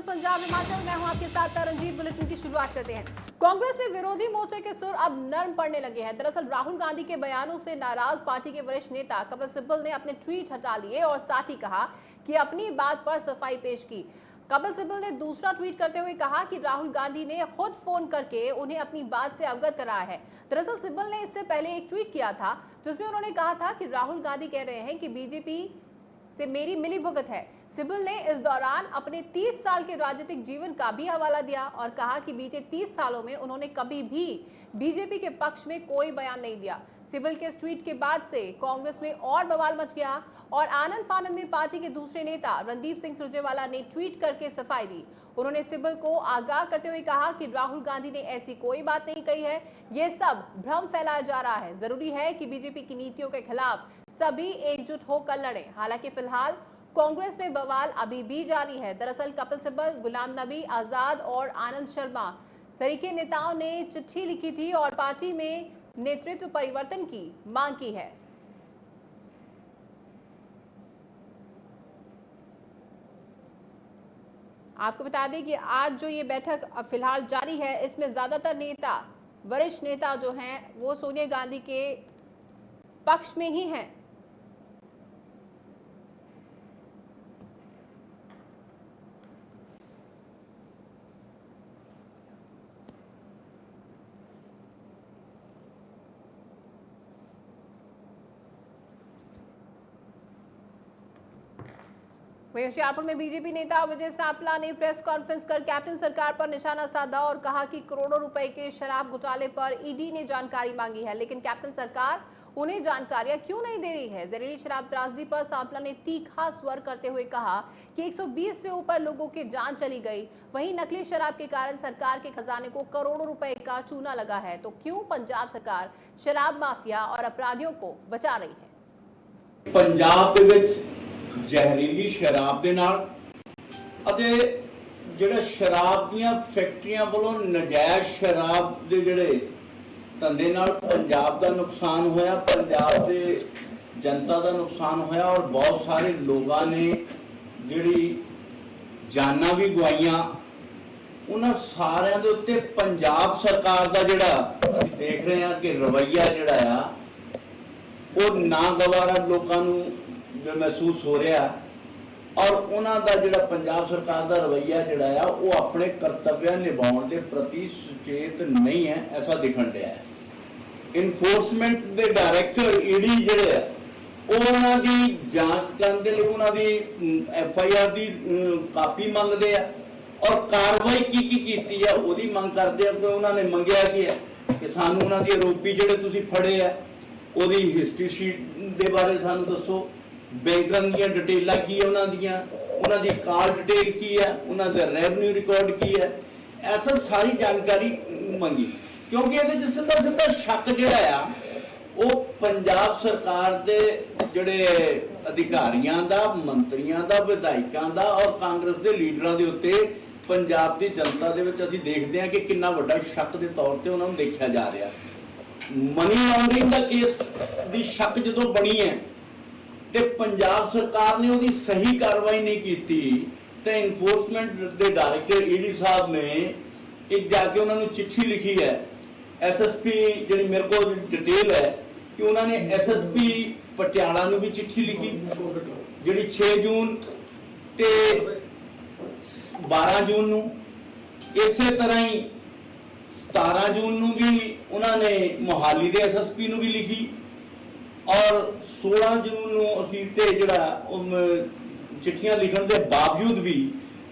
News Punjab Himachal, मैं हूं आपके साथ रंजीत। बुलेटिन की शुरुआत करते हैं। कांग्रेस में विरोधी मोर्चे के सुर अब नरम पड़ने लगे हैं। दरअसल राहुल गांधी के बयानों से नाराज पार्टी के वरिष्ठ नेता कपिल सिब्बल ने अपने ट्वीट हटा लिए और साथ ही कहा कि अपनी बात पर सफाई पेश की। कपिल सिब्बल ने दूसरा ट्वीट करते हुए कहा कि राहुल गांधी ने खुद फोन करके उन्हें अपनी बात से अवगत कराया है। दरअसल सिब्बल ने इससे पहले एक ट्वीट किया था जिसमें उन्होंने कहा था कि राहुल गांधी कह रहे हैं कि बीजेपी से मेरी मिलीभगत है। सिब्बल ने इस दौरान अपने 30 साल के राजनीतिक जीवन का भी हवाला दिया और कहा कि बीते 30 सालों में उन्होंने कभी भी बीजेपी के पक्ष में कोई बयान नहीं दिया। सिब्बल के इस ट्वीट के बाद से कांग्रेस में और बवाल मच गया और आनंद फानंद में पार्टी के दूसरे नेता रणदीप सिंह सुरजेवाला ने ट्वीट करके सफाई दी। उन्होंने सिब्बल को आगाह करते हुए कहा कि राहुल गांधी ने ऐसी कोई बात नहीं कही है, ये सब भ्रम फैलाया जा रहा है। जरूरी है कि बीजेपी की नीतियों के खिलाफ सभी एकजुट होकर लड़ें। हालांकि फिलहाल कांग्रेस में बवाल अभी भी जारी है। दरअसल कपिल सिब्बल, गुलाम नबी आजाद और आनंद शर्मा तरीके नेताओं ने चिट्ठी लिखी थी और पार्टी में नेतृत्व परिवर्तन की मांग की है। आपको बता दें कि आज जो ये बैठक फिलहाल जारी है, इसमें ज्यादातर नेता, वरिष्ठ नेता जो हैं वो सोनिया गांधी के पक्ष में ही हैं। वहीं होशियारपुर में बीजेपी नेता विजय सांपला ने प्रेस कॉन्फ्रेंस कर कैप्टन सरकार पर निशाना साधा और कहा कि करोड़ों रुपए के शराब घोटाले पर ईडी ने जानकारी मांगी है, लेकिन कैप्टन सरकार उन्हें जानकारियां क्यों नहीं दे रही है। जहरीली शराब त्रासदी पर सांपला ने तीखा स्वर करते हुए कहा कि 120 से ऊपर लोगों की जान चली गई। वहीं नकली शराब के कारण सरकार के खजाने को करोड़ों रुपए का चूना लगा है, तो क्यों पंजाब सरकार शराब माफिया और अपराधियों को बचा रही है। पंजाब ਜ਼ਹਿਰੀਲੀ ਸ਼ਰਾਬ ਦੇ ਨਾਲ ਅਤੇ ਜਿਹੜਾ ਸ਼ਰਾਬ ਦੀਆਂ ਫੈਕਟਰੀਆਂ ਵੱਲੋਂ ਨਜਾਇਜ਼ ਸ਼ਰਾਬ ਦੇ ਜਿਹੜੇ ਧੰਦੇ ਨਾਲ ਪੰਜਾਬ ਦਾ ਨੁਕਸਾਨ ਹੋਇਆ, ਪੰਜਾਬ ਦੇ ਜਨਤਾ ਦਾ ਨੁਕਸਾਨ ਹੋਇਆ ਔਰ ਬਹੁਤ ਸਾਰੇ ਲੋਕਾਂ ਨੇ ਜਿਹੜੀ ਜਾਨਾਂ ਵੀ ਗਵਾਈਆਂ। ਉਹਨਾਂ ਸਾਰਿਆਂ ਦੇ ਉੱਤੇ ਪੰਜਾਬ ਸਰਕਾਰ ਦਾ ਜਿਹੜਾ ਅਸੀਂ ਦੇਖ ਰਹੇ ਹਾਂ ਕਿ ਰਵੱਈਆ ਜਿਹੜਾ ਆ ਉਹ ਨਾ ਗਵਾਰਾ ਲੋਕਾਂ ਨੂੰ जो महसूस हो रहा और उन्होंने जोड़ा पंजाब सरकार का रवैया जोड़ा है वो अपने कर्तव्य निभाने के प्रति सुचेत नहीं है, ऐसा दिखन रहा है। इनफोर्समेंट के डायरैक्टर ईडी जोड़े उन्होंने जांच करने लिए उन्होंने FIR की कापी मंगते हैं और कार्रवाई की है वही मंग करते हैं। उन्होंने मंगया कि है कि सानू उन्होंने आरोपी जोड़े तुसीं फड़े है वो हिस्टरी शीट के बारे सानू दसो, बैंकों दी डिटेलां की है, उन्होंने कॉल डिटेल की है, उन्होंने रेवन्यू रिकॉर्ड की है, ऐसा सारी जानकारी मंगी क्योंकि ये सीधा सीधा शक जोड़ा आ वो पंजाब सरकार के जोड़े अधिकारियों का, मंत्रियों का, विधायकों का और कांग्रेस के लीडरों के उत्ते पंजाब की जनता के विच असीं देखते हैं कि कितना वड्डा शक के तौर पर उन्होंने देखा जा रहा। मनी लॉन्ड्रिंग का केस की शक जो बनी है ते पंजाब सरकार ने उसकी सही कार्रवाई नहीं की तो इनफोर्समेंट के डायरैक्टर ईडी साहब ने एक जाके उन्होंने चिट्ठी लिखी है SSP जी मेरे को डिटेल है कि उन्होंने SSP पटियाला नूं भी चिट्ठी लिखी जी 6 जून ते 12 जून नूं, इसे तरह ही 17 जून नूं भी उन्होंने मोहाली के SSP नूं भी लिखी और 16 जून नूं अखीर ते जिहड़ा चिट्ठियां लिखण के बावजूद भी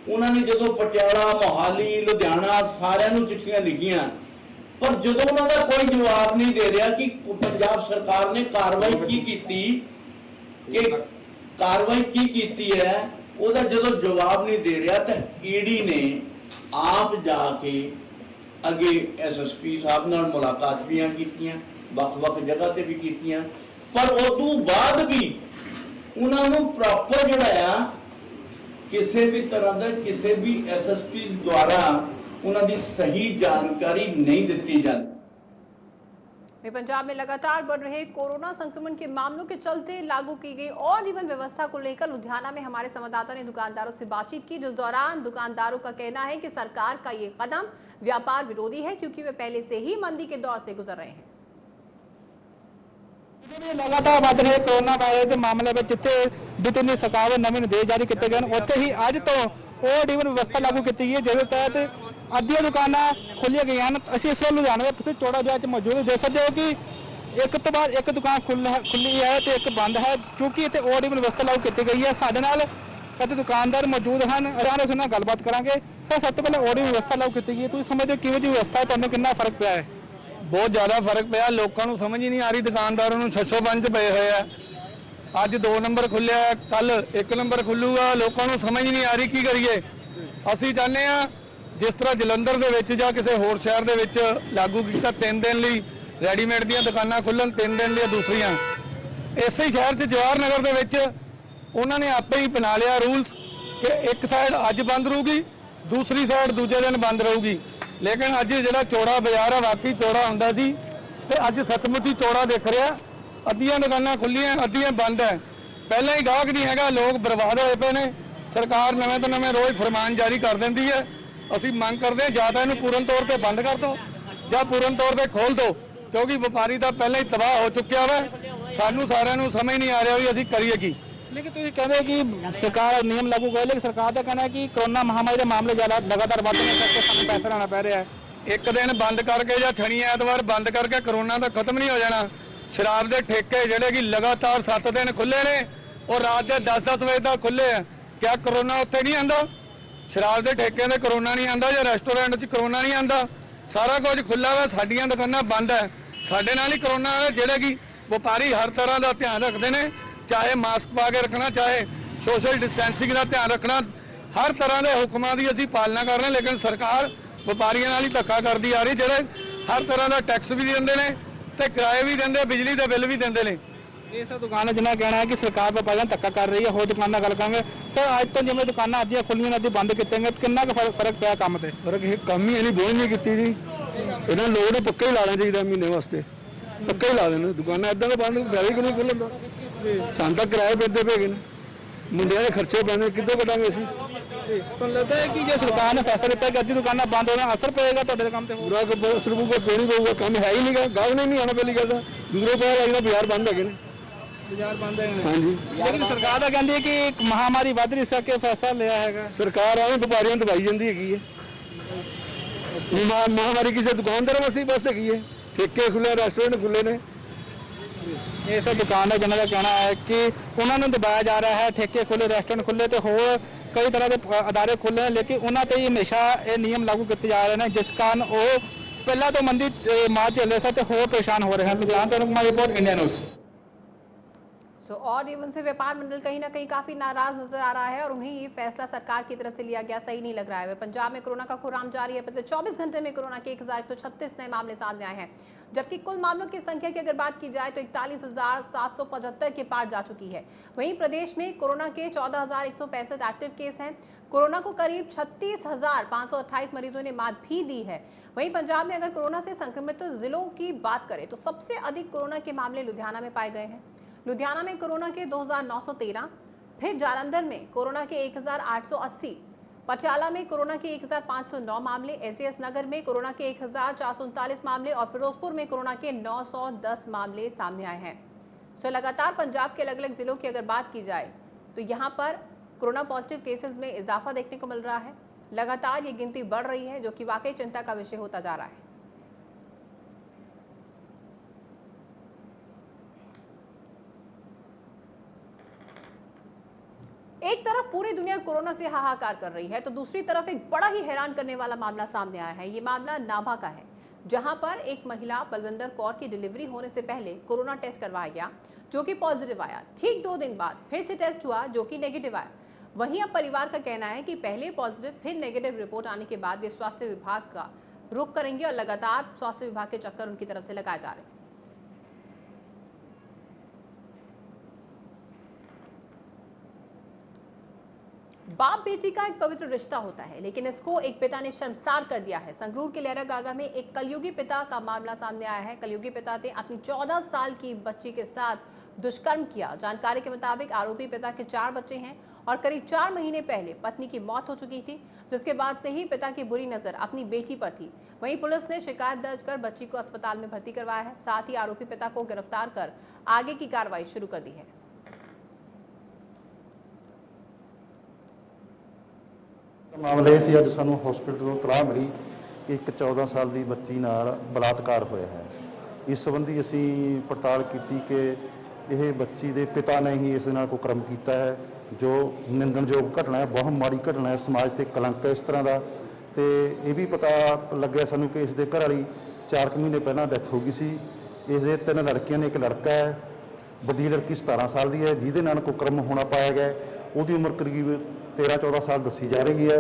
उन्होंने जो पटियाला, मोहाली, लुधियाना सारिਆਂ ਨੂੰ चिट्ठियां लिखियां पर जो उन्होंने कोई जवाब नहीं दे रहा कि पंजाब सरकार ने कार्रवाई की कार्रवाई की है ਉਹਦਾ ਜਦੋਂ जवाब नहीं दे रहा तो ईडी ने आप जाके अगे SSP साहब नाल मुलाकात भी कीतियां, ਵੱਖ-ਵੱਖ जगह ते भी कीतियां पर उस बाद भी उन्होंने प्रॉपर जोड़ा किसी भी तरह का किसी भी SSP द्वारा उन्होंने सही जानकारी नहीं दी जाती। में पंजाब में लगातार बढ़ रहे कोरोना संक्रमण के मामलों के चलते लागू की गई और इवन व्यवस्था को लेकर लुधियाना में हमारे संवाददाता ने दुकानदारों से बातचीत की, जिस दौरान दुकानदारों का कहना है कि सरकार का ये कदम व्यापार विरोधी है, क्योंकि वे पहले से ही मंदी के दौर से गुजर रहे हैं। लगातार बढ़ रहे कोरोना वायरस के मामले में जिथे जितनी सरकार नवे निर्देश जारी किए गए उत्थे ही अज तो और इवन व्यवस्था लागू की गई है, जिसके तहत अद्धियां दुकानां खोलियां गई हैं। असीं इस वक्त लुधियाना में चौड़ा बाजार मौजूद देख सकते हो कि एक तो बाद एक दुकान खुली है तो एक बंद है, क्योंकि इतने और इवन व्यवस्था लागू की गई है। साडे नाल कई दुकानदार मौजूद हैं, असां उन्हां नाल गलबात करांगे। सर, सब तो पहले और इवन व्यवस्था लागू की गई है, तुसीं समझदे हो किवें दी व्यवस्था है, तुहानूं कितना फर्क पिया है? बहुत ज़्यादा फर्क पिया, लोगों को समझ ही नहीं आ रही, दुकानदारों को ससो पंच पे हुए है। अज 2 नंबर खुलिया, कल 1 नंबर खुलूगा, लोगों को समझ ही नहीं आ रही की करिए। असीं चाहते हैं जिस तरह जलंधर दे विच जां किसी होर शहर दे विच लागू किया 3 दिन लई रेडीमेड दीयां दुकानां खुल्लण, 3 दिन लई दूसरियां। इसे ही शहर च जवाहर नगर दे विच उन्होंने आपे ही बना लिया रूल्स कि एक साइड अज बंद रहूगी, दूसरी साइड दूजे दिन बंद रहूगी। लेकिन अज जो चौड़ा बाजार है वाकई चौड़ा होंदा सी ते अज सचमुच ही चौड़ा दिख रहा। अद्धियां दुकानां खुल्लियां, अद्धियां बंद है। पहले ही गाहक नहीं हैगा, लोग बर्बाद होए पे ने। सरकार नवें तो नवें रोज़ फरमान जारी कर देंदी है। असीं मंग करते हैं या तो इहनूं पूर्ण तौर पर बंद कर दो या पूर्ण तौर पर खोल दो, क्योंकि व्यापारी तो पहले ही तबाह हो चुक्या वा। सानूं सारिਆਂ ਨੂੰ समझ नहीं आ रहा भी असीं करिए की। लेकिन तुम कहते हो कि सरकार नियम लागू करे, लेकिन सरकार का कहना है कि कोरोना महामारी के मामले ज़्यादा लगातार बढ़ने करके सानूं पैसा लाना पै रहा है। एक दिन बंद करके या शनि ऐतवार बंद करके कोरोना तो खत्म नहीं हो जाना। शराब के ठेके जोड़े कि लगातार 7 दिन खुले ने और रात के 10-10 बजे तक खुले हैं, क्या कोरोना उत्थे नहीं आंदा? शराब के ठेके से कोरोना नहीं आंदा, या रेस्टोरेंट च कोरोना नहीं आंदा? सारा कुछ खुला हुआ, साडियां दुकानां बंद है। साडे नाल ही कोरोना है, जोड़े कि व्यापारी हर तरह का ध्यान रखते हैं, चाहे मास्क पा के रखना, चाहे सोशल डिस्टेंसिंग का ध्यान रखना, हर तरह के हुक्मां की असीं पालना कर रहे हैं। लेकिन सरकार व्यापारियों नाल ही धक्का करती आ रही, जोड़े हर तरह का टैक्स भी देंदे ने ते किराए भी देंदे, बिजली के बिल भी देंदे ने। इस दुकान जिन्हें कहना है कि सरकार व्यापारियों धक्का कर रही है, होर दुकान गल करेंगे। सर, अज तो जिवें दुकानां अद्धियां खुलियां अद्धी बंद कितने कितना फर्क पिया काम से? फर्क काम ही नहीं, बोझ नहीं की जी। इन्होंने लोग ने पक्का ही ला लेना चाहिए महीने वास्ते, पक्का ही ला देना। दुकाना इदा का बंद पैसे क्यों नहीं खुलन का? सान तक किराए पैदे पे गए, मुंडिया के खर्चे पैंदे, कितों कटांगे असीं? तो लगता है कि जो सरकार ने फैसला लिया कि अद्धी दुकानां बंद होना असर पएगा तुहाडे काम ते? पूरा असर पऊगा, क्यों नहीं पऊगा? काम है ही नहीं गा, गाहक ने नहीं आना। पहली गल दूसरे पता लगना बाजार बंद है, बाजार बंद है। हाँ जी। लेकिन सरकार तो कहती है कि महामारी बढ़ रही, इस करके फैसला लिया है। सरकार आवे व्यापारियों दबाई जाती है। महामारी किसी दुकानदार वास्ते बस है, ठेके खुले, रेस्टोरेंट खुले ने। इस दुकान है जिन्हों का कहना है कि उन्होंने दबाया जा रहा है, ठेके खुले, रेस्टोरेंट खुले तो होर कई तरह के अदारे खुले हैं, लेकिन उन्होंने ही हमेशा ये नियम लागू किए जा रहे हैं, जिस कारण वो पहला तो मंदी मार झेले से होर परेशान हो रहे हैं। लुधियाना से कुमार रिपोर्ट, इंडिया न्यूज़। और इवन से व्यापार मंडल कहीं ना कहीं काफी नाराज नजर आ रहा है और उन्हें ये फैसला सरकार की तरफ से लिया गया सही नहीं लग रहा है। पंजाब में कोरोना का कोराम जारी है। पिछले 24 घंटे में कोरोना के 1136 नए मामले सामने आए हैं, जबकि कुल मामलों की संख्या की अगर बात की जाए तो 41,775 के पार जा चुकी है। वहीं प्रदेश में कोरोना के 14,165 एक्टिव केस हैं। कोरोना को करीब 36,528 मरीजों ने मात भी दी है। वहीं पंजाब में अगर कोरोना से संक्रमित जिलों की बात करें तो सबसे अधिक कोरोना के मामले लुधियाना में पाए गए हैं। लुधियाना में कोरोना के 2,913, फिर जालंधर में कोरोना के 1,880, पटियाला में कोरोना के 1,509 मामले, एसएस नगर में कोरोना के 1,439 मामले और फिरोजपुर में कोरोना के 910 मामले सामने आए हैं। सो लगातार पंजाब के अलग अलग जिलों की अगर बात की जाए तो यहाँ पर कोरोना पॉजिटिव केसेस में इजाफा देखने को मिल रहा है। लगातार ये गिनती बढ़ रही है, जो कि वाकई चिंता का विषय होता जा रहा है। एक तरफ पूरी दुनिया कोरोना से हाहाकार कर रही है तो दूसरी तरफ एक बड़ा ही हैरान करने वाला मामला सामने आया है। ये मामला नाभा का है, जहां पर एक महिला बलविंदर कौर की डिलीवरी होने से पहले कोरोना टेस्ट करवाया गया, जो कि पॉजिटिव आया। ठीक 2 दिन बाद फिर से टेस्ट हुआ, जो कि नेगेटिव आया। वहीं अब परिवार का कहना है कि पहले पॉजिटिव फिर नेगेटिव रिपोर्ट आने के बाद वे स्वास्थ्य विभाग का रुख करेंगे और लगातार स्वास्थ्य विभाग के चक्कर उनकी तरफ से लगाए जा रहे हैं। बाप बेटी का एक पवित्र रिश्ता होता है, लेकिन इसको एक पिता ने शर्मसार कर दिया है। संगरूर के लहरा गागा में एक कलयुगी पिता का मामला सामने आया है। कलयुगी पिता ने अपनी 14 साल की बच्ची के साथ दुष्कर्म किया। जानकारी के मुताबिक आरोपी पिता के 4 बच्चे हैं और करीब 4 महीने पहले पत्नी की मौत हो चुकी थी, जिसके बाद से ही पिता की बुरी नजर अपनी बेटी पर थी। वहीं पुलिस ने शिकायत दर्ज कर बच्ची को अस्पताल में भर्ती करवाया है। साथ ही आरोपी पिता को गिरफ्तार कर आगे की कार्रवाई शुरू कर दी है। ਮਾਮਲਾ ਇਹ ਸੀ, ਅੱਜ ਸਾਨੂੰ ਹਸਪੀਟਲ ਤੋਂ ਤਲਾਹ ਮਿਲੀ ਕਿ ਇੱਕ 14 ਸਾਲ ਦੀ ਬੱਚੀ ਨਾਲ ਬਲਾਤਕਾਰ ਹੋਇਆ ਹੈ। ਇਸ ਸੰਬੰਧੀ ਅਸੀਂ ਪੜਤਾਲ ਕੀਤੀ ਕਿ ਇਹ ਬੱਚੀ ਦੇ ਪਿਤਾ ਨੇ ਹੀ ਇਸ ਨਾਲ ਕੋਈ ਕਰਮ ਕੀਤਾ ਹੈ, ਜੋ ਨਿੰਦਣਯੋਗ ਘਟਨਾ ਹੈ, ਬਹੁਤ ਮਾੜੀ ਘਟਨਾ ਹੈ, ਸਮਾਜ ਤੇ ਕਲੰਕ ਹੈ ਇਸ ਤਰ੍ਹਾਂ ਦਾ। ਤੇ ਇਹ ਵੀ ਪਤਾ ਲੱਗਿਆ ਸਾਨੂੰ ਕਿ ਇਸ ਦੇ ਘਰ ਵਾਲੀ 4 ਮਹੀਨੇ ਪਹਿਲਾਂ ਡੈਥ ਹੋ ਗਈ ਸੀ। ਇਸ ਦੇ 3 ਲੜਕੀਆਂ ਨੇ, ਇੱਕ ਲੜਕਾ ਹੈ। ਵੱਡੀ ਲੜਕੀ 17 ਸਾਲ ਦੀ ਹੈ, ਜਿਹਦੇ ਨਾਲ ਕੁਕਰਮ ਹੋਣਾ ਪਾਇਆ ਗਿਆ। ਉਹਦੀ ਉਮਰ ਕਰੀਬ 13-14 ਸਾਲ ਦੱਸੀ ਜਾ ਰਹੀ ਹੈ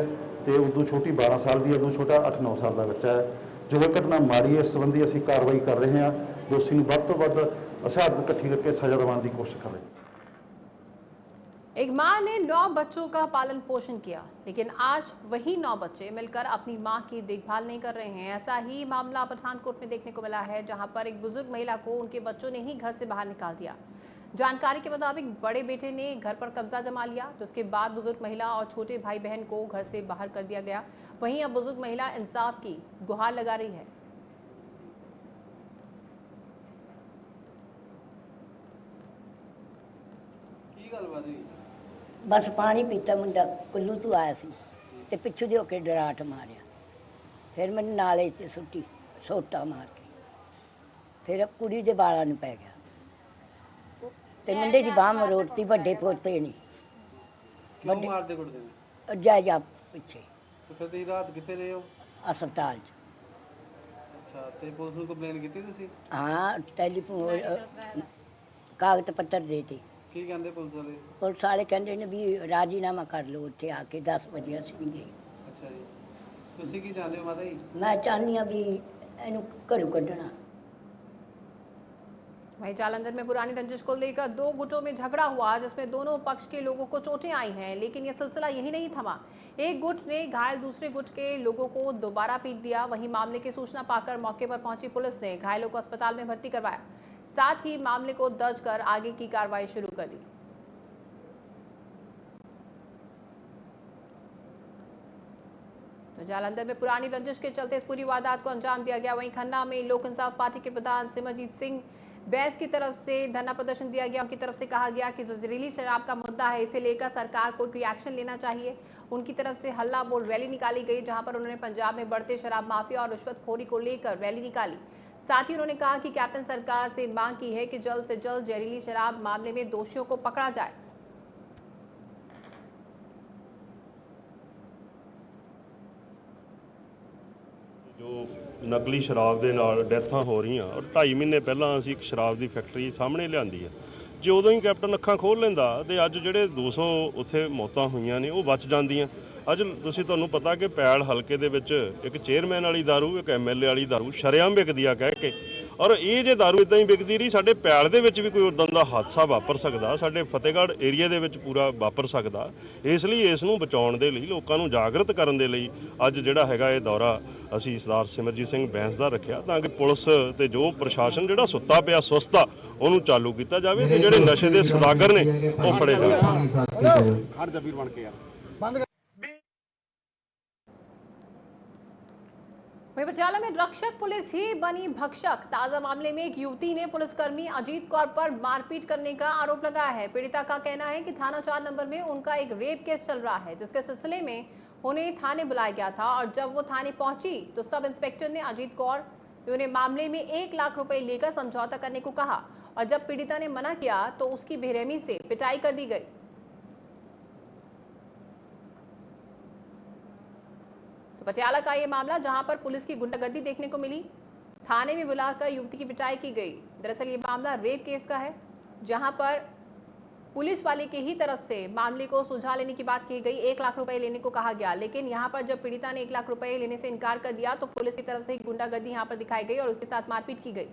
ਤੇ ਉਦੋਂ ਛੋਟੀ 12 ਸਾਲ ਦੀ ਹੈ, ਉਦੋਂ ਛੋਟਾ 8-9 ਸਾਲ ਦਾ ਬੱਚਾ ਹੈ। ਜੋ ਇਹ ਘਟਨਾ ਮਾੜੀ ਹੈ, ਇਸ ਸੰਬੰਧੀ ਅਸੀਂ ਕਾਰਵਾਈ ਕਰ ਰਹੇ ਹਾਂ। ਦੋਸ਼ੀ ਨੂੰ ਵੱਧ ਤੋਂ ਵੱਧ ਸ਼ਹਾਦਤ ਇਕੱਠੀ ਕਰਕੇ ਸਜ਼ਾ ਦਿਵਾਉਣ ਦੀ ਕੋਸ਼ਿਸ਼ ਕਰ ਰਹੇ ਹਾਂ। एक मां ने 9 बच्चों का पालन पोषण किया, लेकिन आज वही 9 बच्चे मिलकर अपनी मां की देखभाल नहीं कर रहे हैं। ऐसा ही मामला पठानकोट में देखने को मिला है, जहां पर एक बुजुर्ग महिला को उनके बच्चों ने ही घर से बाहर निकाल दिया। जानकारी के मुताबिक बड़े बेटे ने घर पर कब्जा जमा लिया, जिसके बाद बुजुर्ग महिला और छोटे भाई बहन को घर से बाहर कर दिया गया। वहीं अब बुजुर्ग महिला इंसाफ की गुहार लगा रही है। बस पानी पीता मुंडा कुल्लू तो आया सी ते पिछू दे होके डराट मारिया, फिर मैंने नाले च सुट्टी सोटा मार के, फिर कुड़ी दे बाला नूं पै गया ते मुंडे दी बाह मरोड़ती। वड्डे पोते नहीं क्यों मारदे कुटदे ने? जा पिछे तो फिर ती रात किथे रहे हो? अस्पताल च। अच्छा, ते पुलिस नूं कंप्लेन कीती तुसीं? हाँ, टेलीफोन कागज पत्तर देते। की कहंदे पुलिस वाले? पुलिस वाले कहंदे ने भी राजीनामा कर लो, उत्थे आके 10 बजे असीं नहीं गए। अच्छा जी, तुसीं की चाहते हो माता जी? मैं चाहनी हाँ भी इहनूं घरों कढना। वहीं जालंधर में पुरानी रंजिश को लेकर 2 गुटों में झगड़ा हुआ, जिसमें दोनों पक्ष के लोगों को चोटें आई हैं, लेकिन यह सिलसिला यही नहीं थमा। एक गुट ने घायल दूसरे गुट के लोगों को दोबारा पीट दिया। वहीं मामले की सूचना पाकर मौके पर पहुंची पुलिस ने घायलों को अस्पताल में भर्ती करवाया, साथ ही मामले को दर्ज कर आगे की कार्रवाई शुरू कर दी। तो जालंधर में पुरानी रंजिश के चलते इस पूरी वारदात को अंजाम दिया गया। वहीं खन्ना में लोक इंसाफ पार्टी के प्रधान सिमरजीत सिंह बैंस की तरफ से धरना प्रदर्शन दिया गया। उनकी तरफ से कहा गया कि जो जहरीली शराब का मुद्दा है, इसे लेकर सरकार को कोई एक्शन लेना चाहिए। उनकी तरफ से हल्ला बोल रैली निकाली गई, जहां पर उन्होंने पंजाब में बढ़ते शराब माफिया और रिश्वतखोरी को लेकर रैली निकाली। साथ ही उन्होंने कहा कि कैप्टन सरकार से मांग की है कि जल्द से जल्द जहरीली शराब मामले में दोषियों को पकड़ा जाए। ਜੋ ਨਕਲੀ ਸ਼ਰਾਬ ਦੇ ਨਾਲ ਡੈਥਾਂ ਹੋ ਰਹੀਆਂ ਔਰ 2.5 ਮਹੀਨੇ ਪਹਿਲਾਂ ਅਸੀਂ ਇੱਕ ਸ਼ਰਾਬ ਦੀ ਫੈਕਟਰੀ ਸਾਹਮਣੇ ਲਿਆਂਦੀ ਹੈ। ਜੇ ਉਦੋਂ ਹੀ ਕੈਪਟਨ ਅੱਖਾਂ ਖੋਲ੍ਹ ਲੈਂਦਾ ਤੇ ਅੱਜ ਜਿਹੜੇ 200 ਉੱਥੇ ਮੌਤਾਂ ਹੋਈਆਂ ਨੇ ਉਹ ਬਚ ਜਾਂਦੀਆਂ। ਅੱਜ ਤੁਹਾਨੂੰ ਪਤਾ ਕਿ ਪੈਲ ਹਲਕੇ ਦੇ ਵਿੱਚ ਇੱਕ ਚੇਅਰਮੈਨ ਵਾਲੀ ਦਾਰੂ, ਇੱਕ ਐਮਐਲਏ ਵਾਲੀ ਦਾਰੂ ਸ਼ਰੇਆਮ ਵਿਕਦੀ ਆ ਕਹਿ ਕੇ, ਔਰ ਇਹ ਜੇ ਦਾਰੂ ਇਦਾਂ ਹੀ ਵਿਕਦੀ ਰਹੀ ਸਾਡੇ ਪੈਲ ਦੇ ਵਿੱਚ ਵੀ ਕੋਈ ਉਦਾਂ ਦਾ ਹਾਦਸਾ ਵਾਪਰ ਸਕਦਾ, ਸਾਡੇ ਫਤਿਹਗੜ੍ਹ ਏਰੀਆ ਦੇ ਵਿੱਚ ਪੂਰਾ ਵਾਪਰ ਸਕਦਾ। ਇਸ ਲਈ ਇਸ ਨੂੰ ਬਚਾਉਣ ਦੇ ਲਈ, ਲੋਕਾਂ ਨੂੰ ਜਾਗਰਤ ਕਰਨ ਦੇ ਲਈ ਅੱਜ ਜਿਹੜਾ ਹੈਗਾ ਇਹ ਦੌਰਾ ਅਸੀਂ ਸਰਦਾਰ ਸਿਮਰਜੀਤ ਸਿੰਘ ਬੈਂਸ ਦਾ ਰੱਖਿਆ, ਤਾਂ ਕਿ ਪੁਲਿਸ ਤੇ ਜੋ ਪ੍ਰਸ਼ਾਸਨ ਜਿਹੜਾ ਸੁੱਤਾ ਪਿਆ ਸੁਸਤਾ ਉਹਨੂੰ ਚਾਲੂ ਕੀਤਾ ਜਾਵੇ ਤੇ ਜਿਹੜੇ ਨਸ਼ੇ ਦੇ ਸੌਦਾਗਰ ਨੇ ਉਹ ਫੜੇ ਜਾਣ। वहीं पटियाला में रक्षक पुलिस ही बनी भक्षक। ताजा मामले में एक युवती ने पुलिसकर्मी अजीत कौर पर मारपीट करने का आरोप लगाया है। पीड़िता का कहना है कि थाना 4 नंबर में उनका एक रेप केस चल रहा है, जिसके सिलसिले में उन्हें थाने बुलाया गया था और जब वो थाने पहुंची तो सब इंस्पेक्टर ने अजीत कौर से उन्हें मामले में 1 लाख रुपए लेकर समझौता करने को कहा और जब पीड़िता ने मना किया तो उसकी बेरहमी से पिटाई कर दी गई। पटियाला का ये मामला, जहां पर पुलिस की गुंडागर्दी देखने को मिली, थाने में बुलाकर युवती की पिटाई की गई। दरअसल ये मामला रेप केस का है, जहां पर पुलिस वाले की ही तरफ से मामले को सुलझा लेने की बात की गई, 1 लाख रुपए लेने को कहा गया, लेकिन यहां पर जब पीड़िता ने 1 लाख रुपए लेने से इनकार कर दिया तो पुलिस की तरफ से गुंडागर्दी यहां पर दिखाई गई और उसके साथ मारपीट की गई।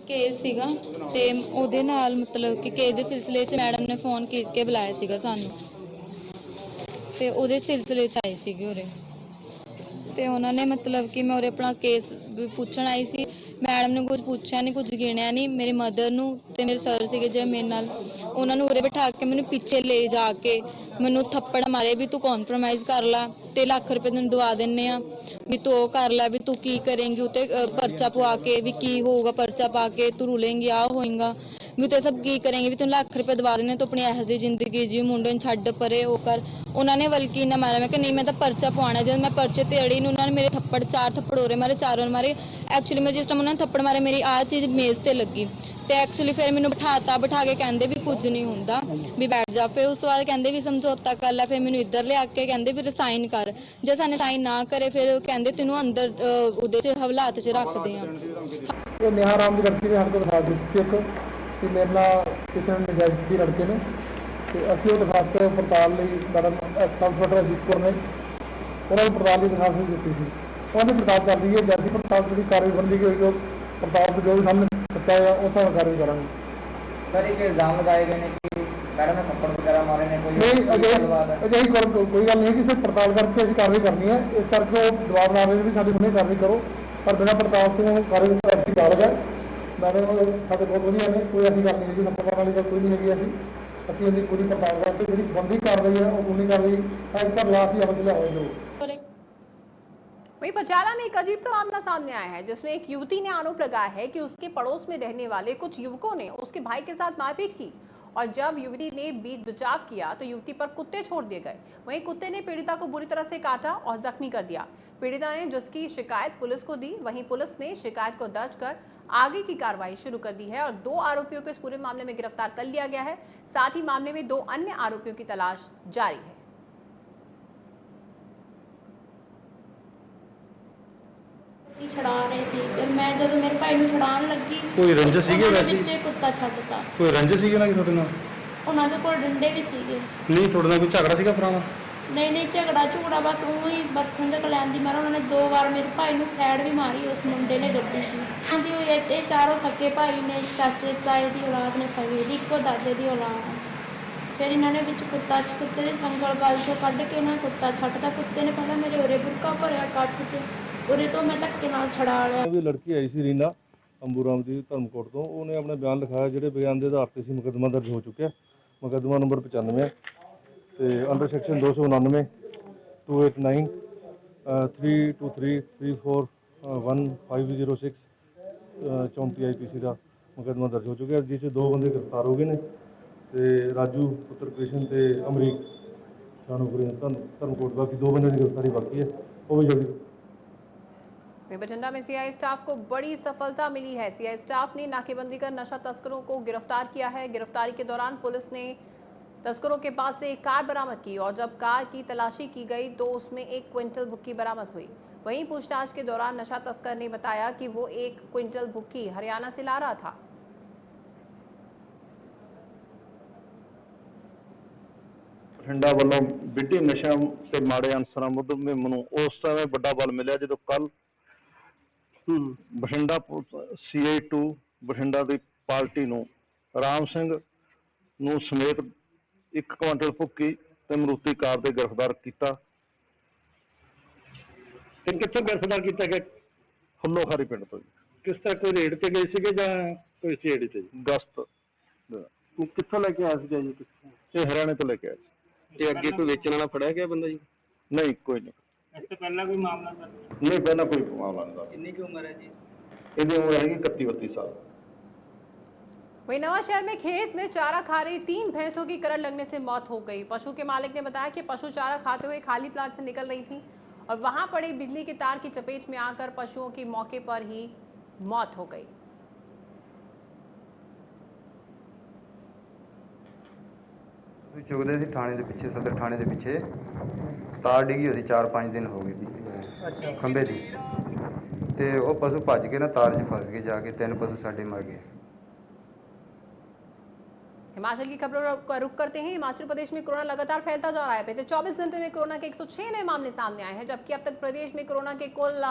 ਕੇਸ ਸੀਗਾ ਤੇ ਉਹਦੇ ਨਾਲ ਮਤਲਬ ਕਿ ਕੇਸ ਦੇ ਸਿਲਸਿਲੇ 'ਚ ਮੈਡਮ ਨੇ ਫੋਨ ਕਰਕੇ ਬੁਲਾਇਆ ਸੀਗਾ ਸਾਨੂੰ ਤੇ ਉਹਦੇ ਸਿਲਸਿਲੇ 'ਚ ਆਏ ਸੀਗੇ ਉਰੇ ਤੇ ਉਹਨਾਂ ਨੇ ਮਤਲਬ ਕਿ ਮੈਂ ਉਰੇ ਆਪਣਾ ਕੇਸ ਪੁੱਛਣ ਆਈ ਸੀ। ਮੈਡਮ ਨੇ ਕੁਝ ਪੁੱਛਿਆ ਨਹੀਂ, ਕੁਝ ਗਿਣਿਆ ਨਹੀਂ। ਮੇਰੇ ਮਦਰ ਨੂੰ ਤੇ ਮੇਰੇ ਸਰ ਸੀਗੇ ਜਿਹੜੇ ਮੇਰੇ ਨਾਲ, ਉਹਨਾਂ ਨੂੰ ਉਰੇ ਬਿਠਾ ਕੇ ਮੈਨੂੰ ਪਿੱਛੇ ਲੈ ਜਾ ਕੇ ਮੈਨੂੰ ਥੱਪੜ ਮਾਰੇ ਵੀ ਤੂੰ ਕੰਪਰੋਮਾਈਜ਼ ਕਰ ਲਾ ਤੇ ਲੱਖ ਰੁਪਏ ਤੈਨੂੰ ਦਵਾ ਦਿੰਨੇ ਆ ਵੀ ਤੂੰ ਉਹ ਕਰ ਲੈ ਵੀ ਤੂੰ ਕੀ ਕਰੇਂਗੀ ਉਤੇ ਪਰਚਾ ਪਵਾ ਕੇ ਵੀ ਕੀ ਹੋਊਗਾ, ਪਰਚਾ ਪਾ ਕੇ ਤੂੰ ਰੁਲੇਂਗੀ ਆ ਹੋਏਗਾ ਵੀ ਤੇ ਸਭ ਕੀ ਕਰੇਂਗੀ ਵੀ ਤੈਨੂੰ ਲੱਖ ਰੁਪਏ ਦਵਾ ਦਿੰਨੇ ਤੂੰ ਆਪਣੀ ਇਹੋ ਜਿਹੀ ਜ਼ਿੰਦਗੀ ਜੀ ਮੁੰਡੇ ਨੂੰ ਛੱਡ ਪਰੇ ਉਹ ਕਰ। ਉਹਨਾਂ ਨੇ ਬਲਕਿ ਨਾ ਮਾਰਿਆ। ਮੈਂ ਕਿ ਨਹੀਂ ਮੈਂ ਤਾਂ ਪਰਚਾ ਪਵਾਉਣਾ। ਜਦ ਮੈਂ ਪਰਚੇ ਤੇ ਅੜੀ ਨੂੰ ਉਹਨਾਂ ਨੇ ਮੇਰੇ ਥੱਪੜ 4 ਥੱਪੜ ਹੋਰੇ ਮਾਰੇ, ਚਾरों ਮਾਰੇ। ਐਕਚੁਅਲੀ ਮੈਂ ਜਿਸ ਟਾਈਮ ਉਹਨਾਂ ਨੇ ਥੱਪੜ ਮਾਰੇ ਮੇਰੀ ਆਹ ਚੀਜ਼ ਮੇਜ਼ ਤੇ ਲੱਗੀ ਤੇ ਐਕਚੁਅਲੀ ਫਿਰ ਮੈਨੂੰ ਬਿਠਾ ਕੇ ਕਹਿੰਦੇ ਵੀ ਕੁਝ ਨਹੀਂ ਹੁੰਦਾ ਵੀ ਬੈਠ ਜਾ। ਫਿਰ ਉਸ ਤੋਂ ਬਾਅਦ ਕਹਿੰਦੇ ਵੀ ਸਮਝੌਤਾ ਕਰ ਲੈ। ਫਿਰ ਮੈਨੂੰ ਇੱਧਰ ਲਿਆ ਕੇ ਕਹਿੰਦੇ ਵੀ ਸਾਈਨ ਕਰ। ਜੇ ਸਾਨੇ ਸਾਈਨ ਨਾ ਕਰੇ ਫਿਰ ਕਹਿੰਦੇ ਤੈਨੂੰ ਅੰਦਰ ਉਹਦੇ 'ਚ ਹਵਾਲਾਤ 'ਚ ਰੱਖਦੇ ਆ। ਇਹ ਨੇਹਾ ਰਾਮ ਦੀ ਲੜਕੀ ਨੇ ਸਾਡੇ ਕੋਲ ਦਿਖਾ ਦਿੱਤੀ ਸੀ ਇੱਕ ਕਿ ਮੇਰੇ ਨਾਲ ਕਿਸੇ ਨੇ ਨਜਾਇਜ਼ ਦੀ ਲੜਕੇ ਨੇ ਤੇ ਅਸੀਂ ਉਹ ਦਰਖਾਸਤ ਪੜਤਾਲ ਲਈ madam sub inspector Ajit Kaur ਨੇ ਉਹਨਾਂ ਨੂੰ ਪੜਤਾਲ ਦੀ ਦਰਖਾਸਤ ਦਿੱਤੀ ਸੀ। ਉਹਨਾਂ ਦੀ ਪੜਤਾਲ ਚੱਲ ਰਹੀ ਹੈ। ਜੈਸੀ ਪੜਤਾਲ ਜਿਹੜੀ ਕਾਰਵਾਈ ਬਣਦੀ ਹੋਈ ਉਹ ਪੜਤਾਲ ਤੋਂ ਜੋ ਵੀ ਸਾਹਮਣੇ ਸੱਚਾ ਹੈ ਉਸ ਹਿਸਾਬ ਨਾਲ ਕਾਰਵਾਈ ਕਰਾਂਗੇ। ਸਰ ਇੱਕ ਇਲਜ਼ਾਮ ਲਗਾਏ ਗਏ ਨੇ ਕਿ ਮੈਡਮ ਨੇ ਥੱਪੜ ਵਗੈਰਾ ਮਾਰੇ ਨੇ, ਕੋਈ ਨਹੀਂ ਅਜਿਹੀ ਕੋਈ ਗੱਲ ਨਹੀਂ ਕਿ ਸਿਰਫ ਪੜਤਾਲ ਕਰਕੇ ਅਸੀਂ ਕਾਰਵਾਈ ਕਰਨੀ ਹੈ। ਇਸ ਕਰਕੇ ਉਹ ਜਵਾਬ ਨਾ ਰਹੇ ਵੀ ਸਾਡੀ ਹੁਣੇ ਕਾਰਵਾਈ ਕਰੋ, ਪਰ ਬਿਨਾਂ ਪੜਤਾਲ ਤੋਂ ਕਾਰਵਾਈ ਕਰਦੀ ਬਾਲਗ ਹੈ। ਮੈਡਮ ਸਾਡੇ ਬਹੁਤ ਵਧੀਆ ਨੇ, ਕੋਈ ਐਸੀ ਗੱਲ ਨਹੀਂ ਹੈਗੀ, ਥੱਪੜ ਮਾਰਨ ਵਾਲੀ ਗੱਲ ਕੋਈ ਨਹੀਂ ਹੈਗੀ। ਅਸੀਂ ਇਹਦੀ ਪੂਰੀ ਪੜਤਾਲ ਕਰਕੇ ਜਿਹੜੀ ਬਣਦੀ ਕਾਰਵਾਈ ਹੈ ਉਹ ਪੂਰੀ ਕਾਰਵਾਈ ਅੱਜ ਤੱਕ ਲਾਸ਼ ਹੀ ਅਮਲ 'ਚ ਲਿਆਵਾਂਗੇ। वहीं पटियाला में एक अजीब सा मामला सामने आया है जिसमें एक युवती ने आरोप लगाया है कि उसके पड़ोस में रहने वाले कुछ युवकों ने उसके भाई के साथ मारपीट की और जब युवती ने बीच बचाव किया तो युवती पर कुत्ते छोड़ दिए गए। वहीं कुत्ते ने पीड़िता को बुरी तरह से काटा और जख्मी कर दिया। पीड़िता ने जिसकी शिकायत पुलिस को दी, वहीं पुलिस ने शिकायत को दर्ज कर आगे की कार्रवाई शुरू कर दी है और 2 आरोपियों को इस पूरे मामले में गिरफ्तार कर लिया गया है। साथ ही मामले में 2 अन्य आरोपियों की तलाश जारी है। ਛੜਾ ਰਹੇ ਸੀ ਤੇ ਮੈਂ ਜਦੋਂ ਮੇਰੇ ਭਾਈ ਨੂੰ ਛਡਾਉਣ ਲੱਗੀ ਕੋਈ ਰੰਜਿਸ਼ ਸੀਗੇ ਵੈਸੇ? ਵਿੱਚੇ ਕੁੱਤਾ ਛੱਡਤਾ। ਕੋਈ ਰੰਜਿਸ਼ ਸੀਗੀ ਨਾ ਤੁਹਾਡੇ ਨਾਲ? ਉਹਨਾਂ ਦੇ ਕੋਲ ਡੰਡੇ ਵੀ ਸੀਗੇ। ਨਹੀਂ ਤੁਹਾਡੇ ਨਾਲ ਕੋਈ ਝਗੜਾ ਸੀਗਾ ਪੁਰਾਣਾ? ਨਹੀਂ ਝਗੜਾ ਬਸ ਉਹੀ ਬਸ ਖੰਦਕ ਲੈਣ ਦੀ ਮਾਰਾ ਉਹਨਾਂ ਨੇ 2 ਵਾਰ ਮੇਰੇ ਭਾਈ ਨੂੰ ਸਾਈਡ ਵੀ ਮਾਰੀ ਉਸ ਮੁੰਡੇ ਨੇ ਗੱਡੀ 'ਚ। ਆਂਦੀ ਹੋਈ ਇਹ ਚਾਰੋਂ ਸਕੇ ਭਾਈ ਨੇ, ਚਾਚੇ ਤਾਏ ਦੀ ਔਲਾਦ ਨੇ, ਸਗੇ ਦੀ ਇੱਕੋ ਦਾਦੇ ਦੀ ਔਲਾਦ। ਫਿਰ ਇਹਨਾਂ ਨੇ ਵਿੱਚ ਕੁੱਤੇ ਦੇ ਸੰਗਲ ਗਲ 'ਚੋਂ ਕੱਢ ਕੇ ਉਹਨਾਂ ਕੁੱਤਾ ਛੱਡਤਾ। ਕੁੱਤੇ ਨੇ ਪਹਿਲਾਂ ਮੇਰੇ ਉਰੇ ਬੁਰਕਾ ਭਰਿਆ ਕੱਚ 'ਚ, ਉਰੇ ਤੋਂ ਮੈਂ ਧੱਕੇ ਨਾਲ ਛੜਾ ਲਿਆ। ਵੀ ਲੜਕੀ ਆਈ ਸੀ ਰੀਨਾ ਅੰਬੂਰਾਮ ਦੀ ਧਰਮਕੋਟ ਤੋਂ, ਉਹਨੇ ਆਪਣੇ ਬਿਆਨ ਲਿਖਾਇਆ ਜਿਹੜੇ ਬਿਆਨ ਦੇ ਆਧਾਰ ਤੇ ਸੀ ਮੁਕੱਦਮਾ ਦਰਜ ਹੋ ਚੁੱਕਿਆ। ਮੁਕੱਦਮਾ ਨੰਬਰ 95 ਤੇ ਅੰਡਰ ਸੈਕਸ਼ਨ 299 289 323 341 34 IPC ਦਾ ਮੁਕੱਦਮਾ ਦਰਜ ਹੋ ਚੁੱਕਿਆ, ਜਿਸ 'ਚ 2 ਬੰਦੇ ਗ੍ਰਿਫਤਾਰ ਹੋ ਗਏ ਨੇ ਤੇ ਰਾਜੂ ਪੁੱਤਰ ਕ੍ਰਿਸ਼ਨ ਤੇ ਅਮਰੀਕ ਸਾਨੂਪੁਰੀ ਧਰਮਕੋਟ, ਬਾਕੀ 2 ਬੰਦੇ ਦੀ ਗ੍ਰਿਫਤਾਰੀ ਬਾਕੀ ਹੈ, ਉਹ ਵੀ जल्दी। बठिंडा में सीआई स्टाफ को बड़ी सफलता मिली है। सीआई स्टाफ ने नाकेबंदी कर नशा तस्करों को गिरफ्तार किया है। गिरफ्तारी के दौरान पुलिस ने तस्करों के पास से एक कार बरामद की और जब कार की तलाशी की गई तो उसमें 1 क्विंटल भुक्की बरामद हुई। वहीं पूछताछ के दौरान नशा तस्कर ने बताया कि वो 1 क्विंटल भुक्की हरियाणा से ला रहा था। ਬਠਿੰਡਾ ਵੱਲੋਂ ਵਿੱਢੀ ਨਸ਼ਿਆਂ ਤੇ ਮਾੜੇ ਅਨਸਰਾਂ ਮੁਹਿੰਮ ਨੂੰ ਉਸ ਸਮੇਂ ਵੱਡਾ ਬਲ ਮਿਲਿਆ ਜਦੋਂ ਕੱਲ ਬਠਿੰਡਾ CI2 ਬਠਿੰਡਾ ਦੀ ਪਾਰਟੀ ਨੂੰ ਰਾਮ ਸਿੰਘ ਨੂੰ ਸਮੇਤ 1 ਕੁਇੰਟਲ ਭੁੱਕੀ ਤੇ ਮਰੂਤੀ ਕਾਰ ਦੇ ਗ੍ਰਿਫਤਾਰ ਕੀਤਾ। ਤੇ ਕਿੱਥੋਂ ਗ੍ਰਿਫਤਾਰ ਕੀਤਾ ਗਿਆ? ਫੁੱਲੋ ਖਾਰੀ ਪਿੰਡ ਤੋਂ। ਕਿਸ ਤਰ੍ਹਾਂ ਕੋਈ ਰੇਡ ਤੇ ਗਏ ਸੀਗੇ ਜਾਂ ਕੋਈ ਸੀਆਈਡੀ ਤੇ? ਗਸਤ। ਕਿੱਥੋਂ ਲੈ ਕੇ ਆਇਆ ਸੀਗਾ ਜੀ? ਇਹ ਹਰਿਆਣੇ ਤੋਂ ਲੈ ਕੇ ਆਇਆ ਸੀ। ਤੇ ਅੱਗੇ ਕੋਈ ਵੇਚਣ ਵਾਲਾ ਫੜਿਆ ਗਿਆ ਬੰਦਾ ਜੀ? ਨਹੀਂ, ਕੋਈ ਨਹੀਂ। ਇਸ ਤੋਂ ਪਹਿਲਾਂ ਕੋਈ ਮਾਮਲਾ नहीं, पहला कोई मामला नहीं। कितनी की उम्र है जी? इनकी उम्र है 31-32 साल। वहीं नवांशहर में खेत में चारा खा रही 3 भैंसों की करंट लगने से मौत हो गई। पशु के मालिक ने बताया कि पशु चारा खाते हुए खाली प्लाट से निकल रही थी और वहां पड़े बिजली के तार की चपेट में आकर पशुओं की मौके पर ही मौत हो गई। ਚੁਗਦੇ ਸੀ ਥਾਣੇ ਦੇ ਪਿੱਛੇ, ਸਦਰ ਥਾਣੇ ਦੇ ਪਿੱਛੇ ਤਾਰ ਡਿੱਗੀ ਹੋਈ 4-5 ਦਿਨ ਹੋ ਗਏ ਵੀ ਖੰਭੇ ਦੀ, ਤੇ ਉਹ ਪਸ਼ੂ ਭੱਜ ਕੇ ਨਾ ਤਾਰ 'ਚ ਫਸ ਗਏ, ਜਾ ਕੇ 3 ਪਸ਼ੂ ਸਾਡੇ ਮਰ ਗਏ। हिमाचल की खबरों का रुख करते हैं। हिमाचल प्रदेश में कोरोना लगातार फैलता जा रहा है। पिछले 24 घंटे में कोरोना के 106 नए मामले सामने आए हैं, जबकि अब तक प्रदेश में कोरोना के कुल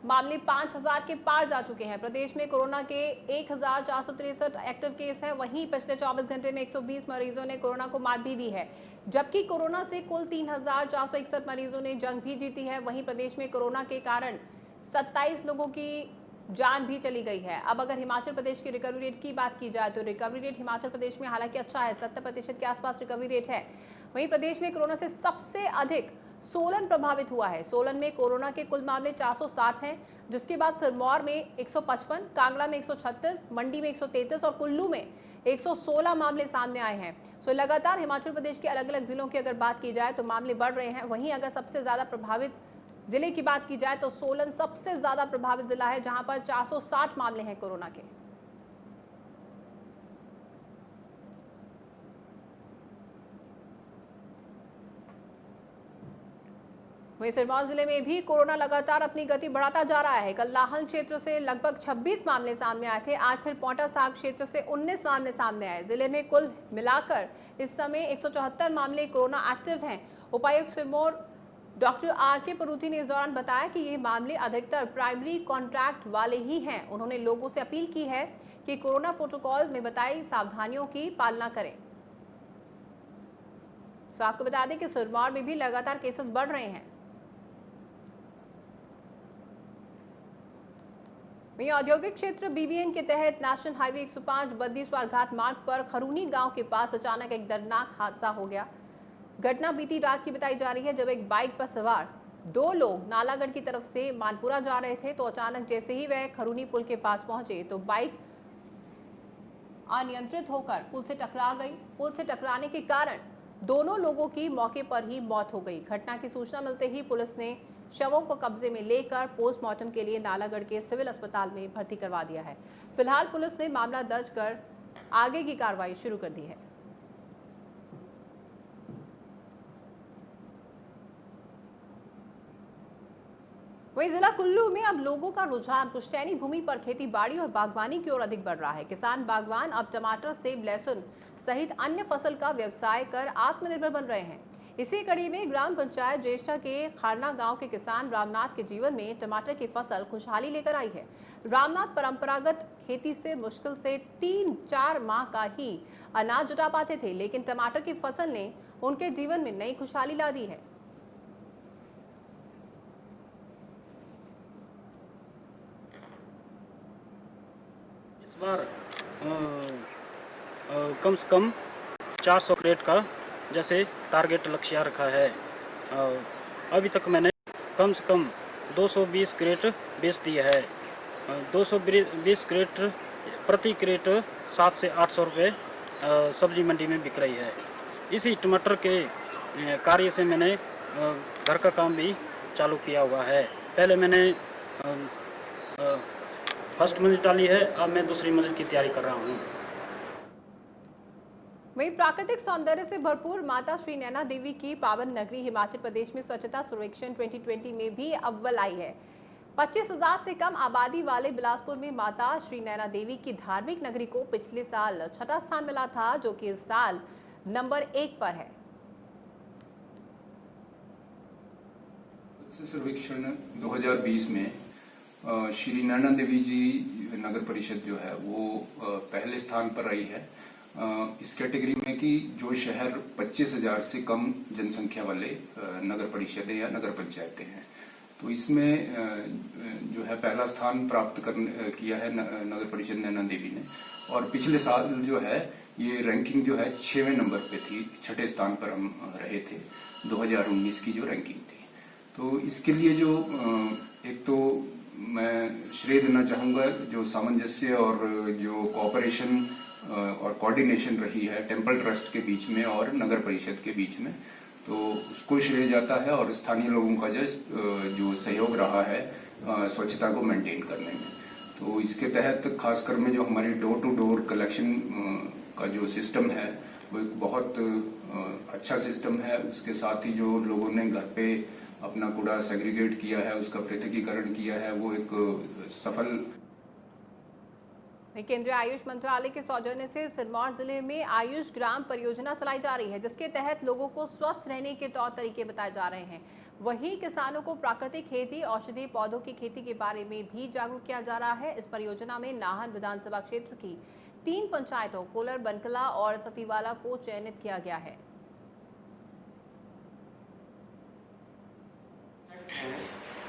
मामले 5000 के पार जा चुके हैं। प्रदेश में कोरोना के 1463 एक्टिव केस हैं। वहीं पिछले 24 घंटे में 120 मरीजों ने कोरोना को मात भी दी है, जबकि कोरोना से कुल 3461 मरीजों ने जंग भी जीती है। वहीं प्रदेश में कोरोना के कारण 27 लोगों की जान भी चली गई है। अब अगर हिमाचल प्रदेश की रिकवरी रेट की बात की जाए तो रिकवरी रेट हिमाचल प्रदेश में हालांकि अच्छा है, 70% के आसपास रिकवरी रेट है। वहीं प्रदेश में कोरोना से सबसे अधिक सोलन प्रभावित हुआ है। सोलन में कोरोना के कुल मामले 460 हैं, जिसके बाद सिरमौर में 155, कांगड़ा में 136, मंडी में 133 और कुल्लू में 116 मामले सामने आए हैं। सो लगातार हिमाचल प्रदेश के अलग अलग जिलों की अगर बात की जाए तो मामले बढ़ रहे हैं। वहीं अगर सबसे ज्यादा प्रभावित जिले की बात की जाए तो सोलन सबसे ज्यादा प्रभावित जिला है, जहां पर 460 मामले हैं कोरोना के। वहीं सिरमौर जिले में भी कोरोना लगातार अपनी गति बढ़ाता जा रहा है। कल लाहल क्षेत्र से लगभग 26 मामले सामने आए थे। आज फिर पोंटा साहिब क्षेत्र से 19 मामले सामने आए। जिले में कुल मिलाकर इस समय 174 मामले कोरोना एक्टिव हैं। उपायुक्त सिरमौर डॉक्टर आर.के. परूथी ने इस दौरान बताया कि ये मामले अधिकतर प्राइमरी कॉन्ट्रैक्ट वाले ही हैं। उन्होंने लोगों से अपील की है कि कोरोना प्रोटोकॉल में बताई सावधानियों की पालना करें। तो आपको बता दें कि सिरमौर में भी लगातार केसेस बढ़ रहे हैं। वहीं औद्योगिक क्षेत्र बीबीएन के तहत नेशनल हाईवे 105 बद्दीसवार घाट मार्ग पर खरूनी गांव के पास अचानक एक दर्दनाक हादसा हो गया। घटना बीती रात की बताई जा रही है, जब एक बाइक पर सवार 2 लोग नालागढ़ की तरफ से मानपुरा जा रहे थे तो अचानक जैसे ही वह खरूनी पुल के पास पहुंचे तो बाइक अनियंत्रित होकर पुल से टकरा गई। पुल से टकराने के कारण दोनों लोगों की मौके पर ही मौत हो गई। घटना की सूचना मिलते ही पुलिस ने शवों को कब्जे में लेकर पोस्टमार्टम के लिए नालागढ़ के सिविल अस्पताल में भर्ती करवा दिया है। फिलहाल पुलिस ने मामला दर्ज कर आगे की कार्रवाई शुरू कर दी है। वहीं जिला कुल्लू में अब लोगों का रुझान पुश्तैनी भूमि पर खेती बाड़ी और बागवानी की ओर अधिक बढ़ रहा है। किसान बागवान अब टमाटर, सेब, लहसुन सहित अन्य फसल का व्यवसाय कर आत्मनिर्भर बन रहे हैं। इसी कड़ी में ग्राम पंचायत ज्येष्ठा के खारना गांव के किसान रामनाथ के जीवन में टमाटर की फसल खुशहाली लेकर आई है। रामनाथ परंपरागत खेती से मुश्किल से 3-4 माह का ही अनाज जुटा पाते थे, लेकिन टमाटर की फसल ने उनके जीवन में नई खुशहाली ला दी है। इस बार कम से कम 400 क्रेट का जैसे टारगेट लक्ष्य रखा है। अभी तक मैंने कम से कम 220 क्रेट बेच दिया है। 220 क्रेट प्रति क्रेट 700 से 800 रुपये सब्जी मंडी में बिक रही है। इसी टमाटर के कार्य से मैंने घर का काम भी चालू किया हुआ है। पहले मैंने फर्स्ट मंजिल डाली है, अब मैं दूसरी मंजिल की तैयारी कर रहा हूँ। वहीं प्राकृतिक सौंदर्य से भरपूर माता श्री नैना देवी की पावन नगरी हिमाचल प्रदेश में स्वच्छता सर्वेक्षण 2020 में भी अव्वल आई है। 25,000 से कम आबादी वाले बिलासपुर में माता श्री नैना देवी की धार्मिक नगरी को पिछले साल 6ठा स्थान मिला था, जो कि इस साल नंबर 1 पर है। सर्वेक्षण 2020 में श्री नैना देवी जी नगर परिषद जो है वो पहले स्थान पर रही है इस कैटेगरी में कि जो शहर 25,000 से कम जनसंख्या वाले नगर परिषदें या नगर पंचायतें हैं। तो इसमें जो है पहला स्थान प्राप्त किया है नगर परिषद नैना देवी ने, और पिछले साल जो है ये रैंकिंग जो है 6वें नंबर पे थी, 6ठे स्थान पर हम रहे थे 2019 की जो रैंकिंग थी। तो इसके लिए जो एक तो मैं श्रेय देना चाहूँगा जो सामंजस्य और जो कोऑपरेशन और कोऑर्डिनेशन रही है टेम्पल ट्रस्ट के बीच में और नगर परिषद के बीच में, तो उसको श्रेय जाता है, और स्थानीय लोगों का जो सहयोग रहा है स्वच्छता को मेंटेन करने में। तो इसके तहत खासकर में जो हमारी डोर टू डोर कलेक्शन का जो सिस्टम है वो एक बहुत अच्छा सिस्टम है। उसके साथ ही जो लोगों ने घर पे अपना कूड़ा सेग्रीगेट किया है, उसका पृथकीकरण किया है, वो एक सफल। केंद्रीय आयुष मंत्रालय के सौजन्य से सिरमौर जिले में आयुष ग्राम परियोजना चलाई जा रही है, जिसके तहत लोगों को स्वस्थ रहने के तौर तरीके बताए जा रहे हैं। वहीं किसानों को प्राकृतिक खेती, औषधीय पौधों की खेती के बारे में भी जागरूक किया जा रहा है। इस परियोजना में नाहन विधानसभा क्षेत्र की 3 पंचायतों कोलर, बनकला और सतीवाला को चयनित किया गया है।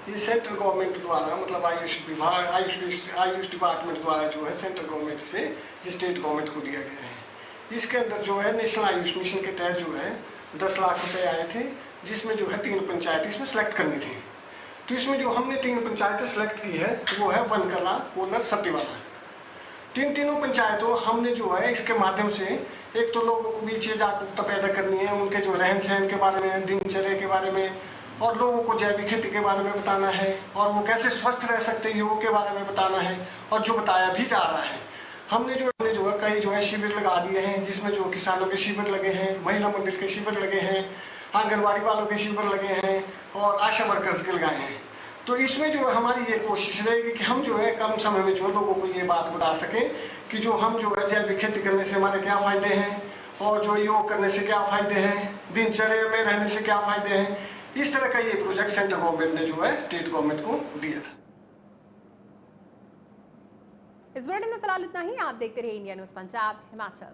ये सेंट्रल गवर्नमेंट द्वारा, मतलब आयुष विभाग, आयुष डिपार्टमेंट द्वारा जो है सेंट्रल गवर्नमेंट से स्टेट गवर्नमेंट को दिया गया है। इसके अंदर जो है नेशनल आयुष मिशन के तहत जो है 10 लाख रुपए आए थे, जिसमें जो है 3 पंचायत इसमें सेलेक्ट करनी थी। तो इसमें जो हमने 3 पंचायतें सेलेक्ट की है वो है वनकला, कोलर, सतीवाला। तीनों पंचायतों हमने जो है इसके माध्यम से एक तो लोगों को बीच जागरूकता पैदा करनी है, उनके जो रहन सहन के बारे में, दिनचर्या के बारे में, और लोगों को जैविक खेती के बारे में बताना है, और वो कैसे स्वस्थ रह सकते हैं योग के बारे में बताना है, और जो बताया भी जा रहा है। हमने जो है कई जो है शिविर लगा दिए हैं, जिसमें जो किसानों के शिविर लगे हैं, महिला मंडल के शिविर लगे हैं, आंगनबाड़ी वालों के शिविर लगे हैं, और आशा वर्कर्स के लगाए हैं। तो इसमें जो हमारी ये कोशिश रहेगी कि हम जो है कम समय में जो लोगों को ये बात बता सकें कि जो हम जो है जैविक खेती करने से हमारे क्या फ़ायदे हैं, और जो योग करने से क्या फ़ायदे हैं, दिनचर्या में रहने से क्या फ़ायदे हैं। इस तरह का ये प्रोजेक्ट सेंट्रल गवर्नमेंट ने जो है स्टेट गवर्नमेंट को दिया था। इस बुलेटिन में फिलहाल इतना ही। आप देखते रहिए इंडिया न्यूज़ पंजाब हिमाचल।